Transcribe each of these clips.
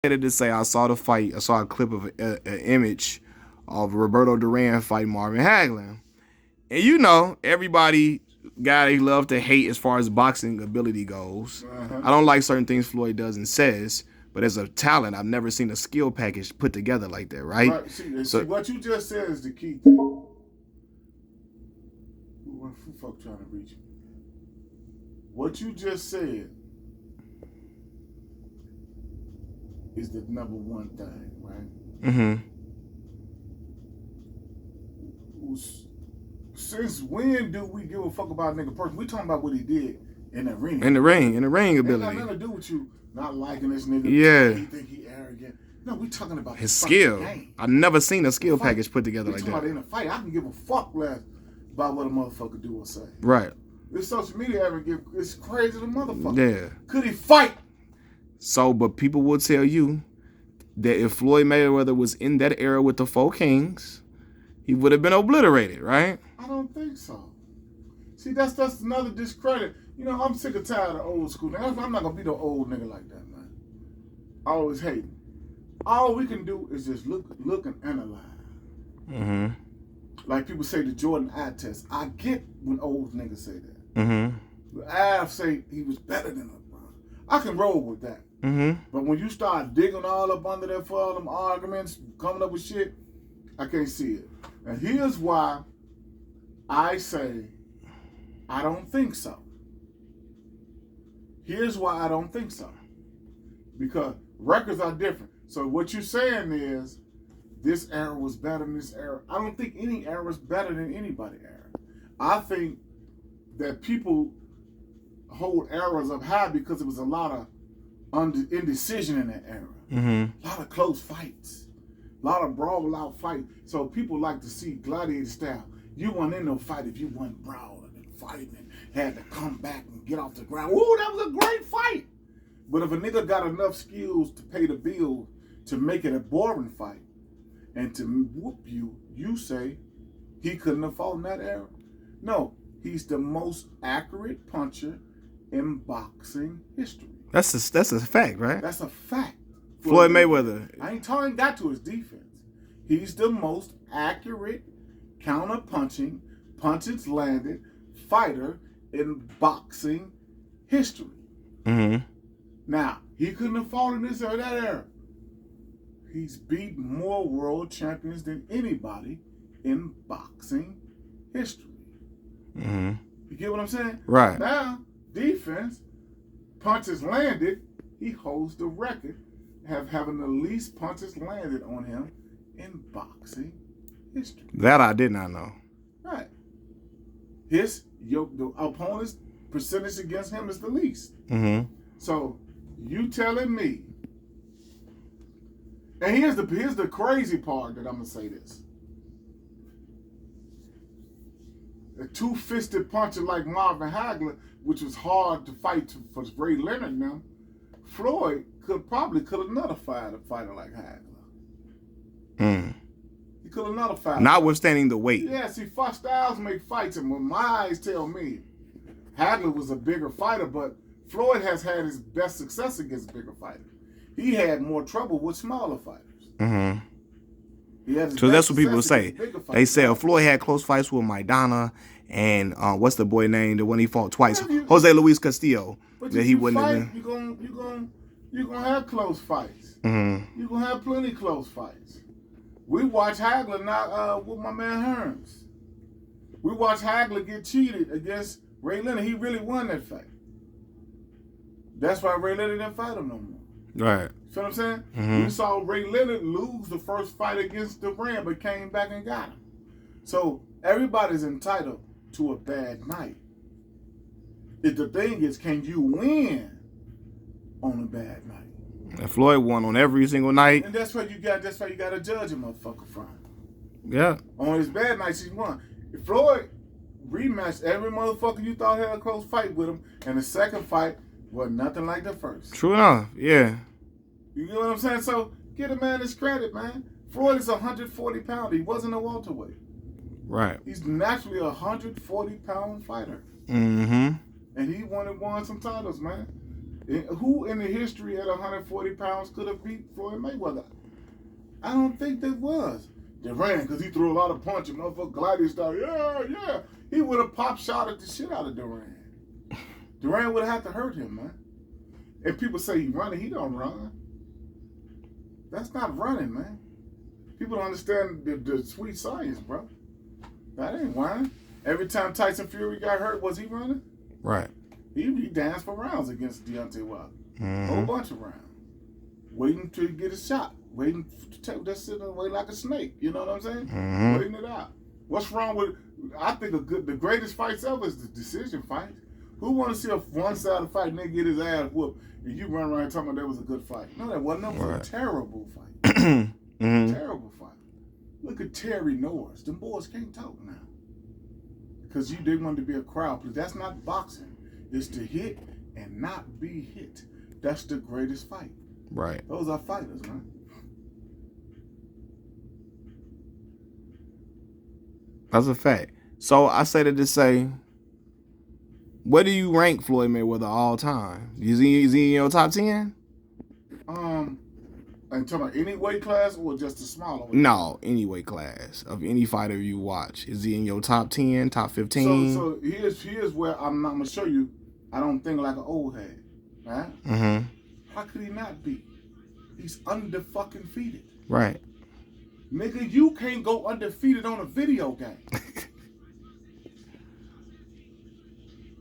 To say I saw the fight. I saw a clip of an image of Roberto Duran fighting Marvin Hagler, and everybody guy they love to hate as far as boxing ability goes. I don't like certain things Floyd does and says, but as a talent, I've never seen a skill package put together like that. Right? See, what you just said is the key thing. Who fuck trying to reach me? What you just said is the number one thing, right? Mm-hmm. Since when do we give a fuck about a nigga person? We talking about what he did in the ring. In the ring ability. It got nothing to do with you not liking this nigga. Yeah. He think he arrogant. No, we talking about his skill. Game. I've never seen a skill package put together like that. About in a fight, I can give a fuck less about what a motherfucker do or say. Right. This social media it's crazy to motherfucker. Yeah. Could he fight? So, but people will tell you that if Floyd Mayweather was in that era with the Four Kings, he would have been obliterated, right? I don't think so. See, that's another discredit. I'm sick and tired of old school. Now, I'm not gonna be no old nigga like that, man. I always hate it. All we can do is just look and analyze. Mm-hmm. Like people say the Jordan eye test. I get when old niggas say that. Mm-hmm. The Av say he was better than LeBron. I can roll with that. Mm-hmm. But when you start digging all up under there for all them arguments, coming up with shit, I can't see it. And here's why I say I don't think so. Here's why I don't think so. Because records are different. So what you're saying is this era was better than this era. I don't think any era is better than anybody's era. I think that people hold eras up high because it was a lot of indecision in that era. Mm-hmm. A lot of close fights. A lot of brawl out fights. So people like to see gladiator style. You weren't in no fight if you weren't brawling and fighting and had to come back and get off the ground. Ooh, that was a great fight. But if a nigga got enough skills to pay the bill to make it a boring fight and to whoop you, you say he couldn't have fought in that era? No, he's the most accurate puncher in boxing history. That's a fact, right? That's a fact. Floyd Mayweather. I ain't got to his defense. He's the most accurate counter-punching, punches landed fighter in boxing history. Mm-hmm. Now, he couldn't have fought in this or that era. He's beaten more world champions than anybody in boxing history. Mm-hmm. You get what I'm saying? Right. Now, defense, punches landed, he holds the record having the least punches landed on him in boxing history. That I did not know. Right. The opponent's percentage against him is the least. Mm-hmm. So you telling me, and here's the crazy part that I'm gonna say this. A two-fisted puncher like Marvin Hagler, which was hard to fight for Ray Leonard now, Floyd could have nullified a fighter like Hagler. Mm. He could have nullified. Notwithstanding the weight. Yeah, see, styles make fights, and when my eyes tell me Hagler was a bigger fighter, but Floyd has had his best success against bigger fighters. He had more trouble with smaller fighters. Mm-hmm. So that's what people say. They say Floyd had close fights with Maidana and what's the boy name? The one he fought twice, Jose Luis Castillo. But that he wouldn't have been. You're gonna have close fights. Mm-hmm. You're gonna have plenty close fights. We watched Hagler not with my man Hearns. We watched Hagler get cheated against Ray Leonard. He really won that fight. That's why Ray Leonard didn't fight him no more. Right. You know what I'm saying? Mm-hmm. We saw Ray Leonard lose the first fight against Duran, but came back and got him. So everybody's entitled to a bad night. If the thing is, can you win on a bad night? And Floyd won on every single night. And that's why you got to judge a motherfucker from. Yeah. On his bad nights, he won. If Floyd rematched every motherfucker you thought had a close fight with him, and the second fight was nothing like the first. True enough. Yeah. You know what I'm saying? So give a man his credit, man. Floyd is 140 pounder. He wasn't a welterweight. Right. He's naturally a 140 pound fighter. Mm-hmm. And he won some titles, man. Who in the history at 140 pounds could have beat Floyd Mayweather? I don't think there was. Durant, because he threw a lot of punches. Motherfucker Gladiator style. Yeah. He would have pop shotted the shit out of Durant. Durant would have had to hurt him, man. If people say he running, he don't run. That's not running, man. People don't understand the sweet science, bro. That ain't running. Every time Tyson Fury got hurt, was he running? Right. He danced for rounds against Deontay Wilder. Mm-hmm. A whole bunch of rounds. Waiting to get a shot. Waiting to take that shit away like a snake. You know what I'm saying? Mm-hmm. Waiting it out. What's wrong with? I think the greatest fights ever is the decision fight. Who want to see a one-sided fight and then get his ass whooped and you run around talking about that was a good fight? No, that wasn't. That was a terrible fight. Mm-hmm. Terrible fight. Look at Terry Norris. Them boys can't talk now. Because they want to be a crowd pleaser. That's not boxing. It's to hit and not be hit. That's the greatest fight. Right. Those are fighters, man. That's a fact. So I say that to say, where do you rank Floyd Mayweather all time? Is he in your top 10? And talking about any weight class or just a smaller weight? No, any weight class of any fighter you watch. Is he in your top 10, top 15? So here's where I'm not gonna show you. I don't think like an old head, right? Mm-hmm. How could he not be? He's undefeated. Right. Nigga, you can't go undefeated on a video game.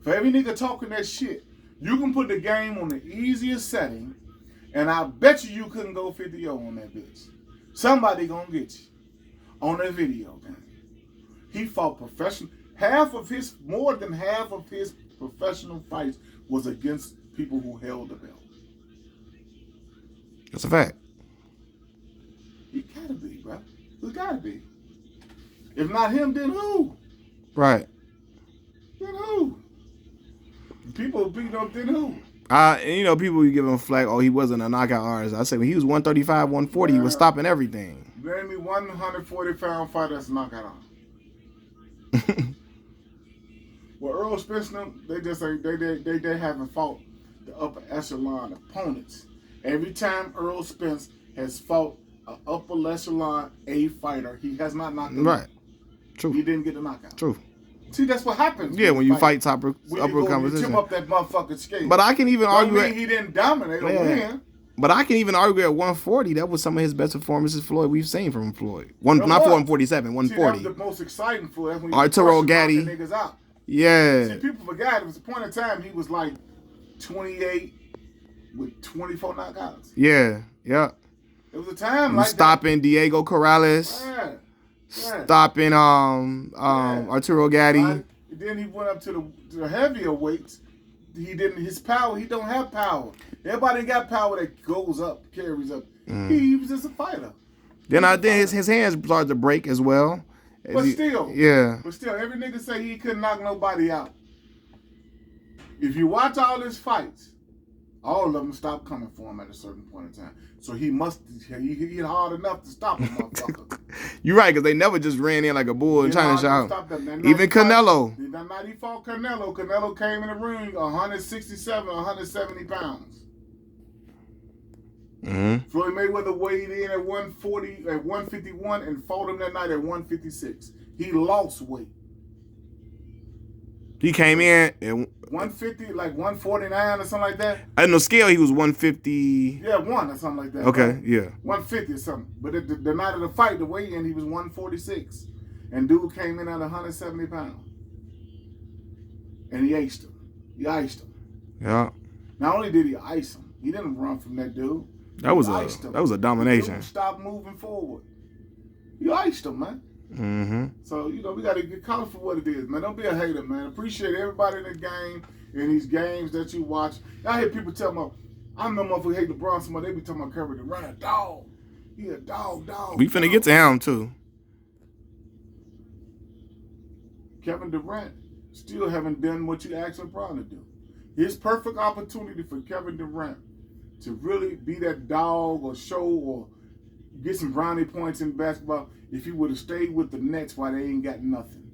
For every nigga talking that shit, you can put the game on the easiest setting, and I bet you couldn't go 50-0 on that bitch. Somebody gonna get you on a video game. He fought professional. More than half of his professional fights was against people who held the belt. That's a fact. He gotta be, bro. He gotta be. If not him, then who? Right. Then who? People beating up, then who? And people give him flack. Oh, he wasn't a knockout artist. I say when he was 135, 140, he was stopping everything. Name me 140-pound fighter that's a knockout artist. Well, Earl Spence, they just say they haven't fought the upper echelon opponents. Every time Earl Spence has fought an upper echelon A fighter, he has not knocked him out. Right. True. He didn't get a knockout. True. See, that's what happens. Yeah, when you fight upper You competition. tip up that motherfucking skate. But I can even argue he didn't dominate or win. But I can even argue at 140, that was some of his best performances, Floyd, we've seen from Floyd. Not 147, 140. See, that was the most exciting for that when Arturo Gatti. Niggas out. Yeah. See, people forgot it was a point in time he was like 28 with 24 knockouts. Yeah. It was a time like stopping Diego Corrales. Yeah. Stopping Arturo Gatti. Then he went up to the heavier weights. He don't have power. Everybody got power that goes up, carries up. He was just a fighter. Then his hands started to break as well. But still, every nigga say he couldn't knock nobody out. If you watch all his fights, all of them stopped coming for him at a certain point in time. So he hit hard enough to stop a motherfucker. You're right, because they never just ran in like a bull and trying to shout. Even Canelo. That night he fought Canelo. Canelo came in the ring 167, 170 pounds. Mm-hmm. Floyd Mayweather weighed in at 140, at 151, and fought him that night at 156. He lost weight. He came in at 150, like 149 or something like that. On the scale, he was 150. Yeah, one or something like that. Okay, right? yeah. 150 or something. But the night of the fight, the weigh-in, he was 146. And dude came in at 170 pounds. And he iced him. Yeah. Not only did he ice him, he didn't run from that dude. That was a domination. Dude stopped moving forward. You iced him, man. Mm-hmm. So, we got to get caught for what it is, man. Don't be a hater, man. Appreciate everybody in the game, in these games that you watch. I hear people tell me, I know motherfuckers hate LeBron so much, they be talking about Curry to run a dog. He a dog. We finna get to him, too. Kevin Durant still haven't done what you asked LeBron to do. His perfect opportunity for Kevin Durant to really be that dog or show or get some brownie points in basketball if he would have stayed with the Nets while they ain't got nothing.